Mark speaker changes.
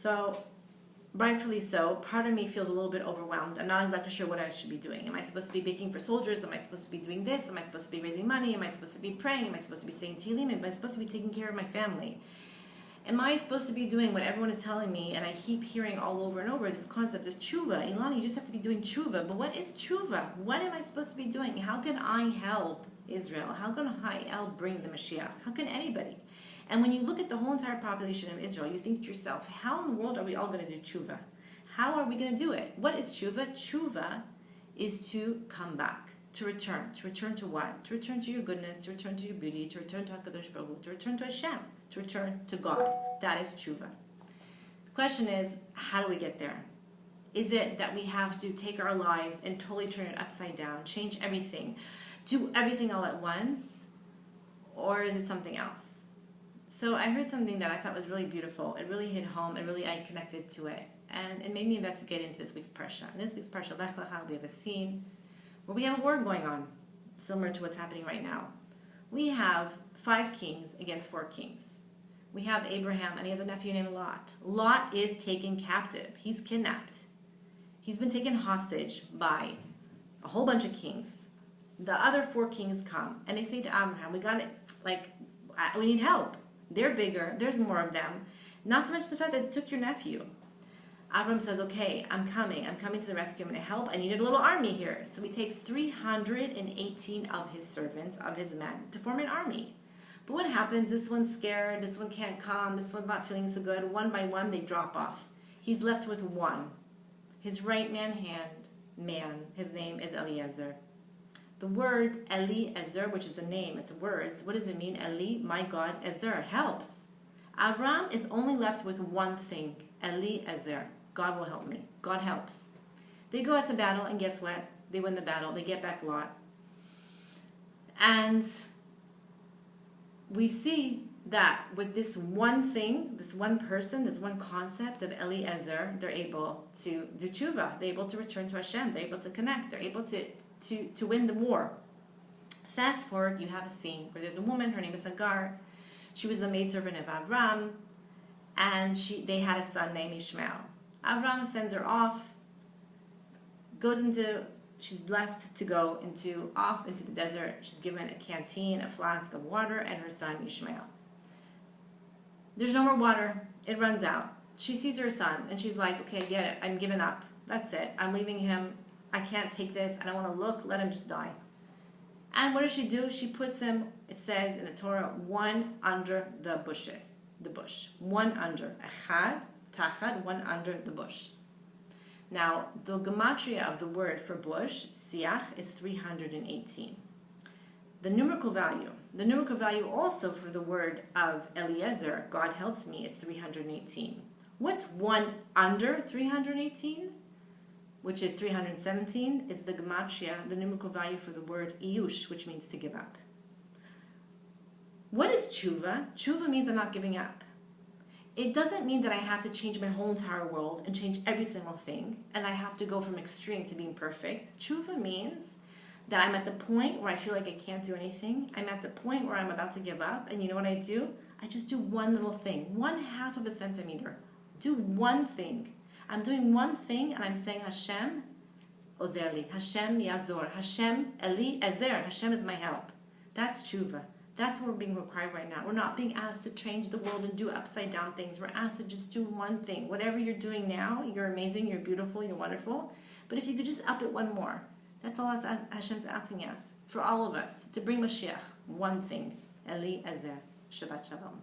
Speaker 1: So, rightfully so, part of me feels a little bit overwhelmed. I'm not exactly sure what I should be doing. Am I supposed to be baking for soldiers? Am I supposed to be doing this? Am I supposed to be raising money? Am I supposed to be praying? Am I supposed to be saying Tehillim? Am I supposed to be taking care of my family? Am I supposed to be doing what everyone is telling me? And I keep hearing all over and over this concept of Techuva. Ilana, you just have to be doing Techuva. But what is Techuva? What am I supposed to be doing? How can I help Israel? How can I help bring the Mashiach? How can anybody? And when you look at the whole entire population of Israel, you think to yourself, how in the world are we all going to do Techuva? How are we going to do it? What is Techuva? Techuva is to come back, to return. To return to what? To return to your goodness, to return to your beauty, to return to HaKadosh Baruch Hu, to return to Hashem, to return to God. That is Techuva. The question is, how do we get there? Is it that we have to take our lives and totally turn it upside down, change everything, do everything all at once? Or is it something else? So I heard something that I thought was really beautiful. It really hit home, and really I connected to it. And it made me investigate into this week's parsha. In this week's parsha, Lechlecha, we have a scene where we have a war going on, similar to what's happening right now. We have 5 kings against 4 kings. We have Abraham, and he has a nephew named Lot. Lot is taken captive. He's kidnapped. He's been taken hostage by a whole bunch of kings. The other 4 kings come, and they say to Abraham, we need help. They're bigger. There's more of them. Not to mention the fact that they took your nephew. Abraham says, okay, I'm coming to the rescue, I'm going to help. I need a little army here. So he takes 318 of his servants, of his men, to form an army. But what happens? This one's scared, this one can't come, this one's not feeling so good. One by one, they drop off. He's left with one. His right-hand man, his name is Eliezer. The word Eliezer, which is a name, it's words. What does it mean? Eli, my God, Ezer, helps. Abraham is only left with one thing, Eliezer. God will help me. God helps. They go out to battle, and guess what? They win the battle. They get back Lot. And we see that with this one thing, this one person, this one concept of Eliezer, they're able to do tshuva. They're able to return to Hashem. They're able to connect. They're able to win the war. Fast forward, you have a scene where there's a woman, her name is Hagar. She was the maidservant of Avram, and they had a son named Ishmael. Avram sends her off, she's left to go off into the desert. She's given a canteen, a flask of water, and her son Ishmael. There's no more water. It runs out. She sees her son, and she's like, okay, I get it. I'm giving up. That's it. I'm leaving him. I can't take this. I don't want to look. Let him just die. And what does she do? She puts him, it says in the Torah, one under the bush. One under. Echad, tachad, one under the bush. Now, the gematria of the word for bush, siach, is 318. The numerical value also for the word of Eliezer, God helps me, is 318. What's one under 318? Which is 317, is the gematria, the numerical value for the word iyush, which means to give up. What is tshuva? Tshuva means I'm not giving up. It doesn't mean that I have to change my whole entire world and change every single thing, and I have to go from extreme to being perfect. Tshuva means that I'm at the point where I feel like I can't do anything. I'm at the point where I'm about to give up, and you know what I do? I just do one little thing, 1/2 of a centimeter. Do one thing. I'm doing one thing, and I'm saying, Hashem, ozer li. Hashem, yazor. Hashem, Eli, ezer. Hashem is my help. That's tshuva. That's what we're being required right now. We're not being asked to change the world and do upside down things. We're asked to just do one thing. Whatever you're doing now, you're amazing, you're beautiful, you're wonderful. But if you could just up it one more, that's all Hashem's asking us, for all of us, to bring Mashiach, one thing. Eli, ezer. Shabbat shalom.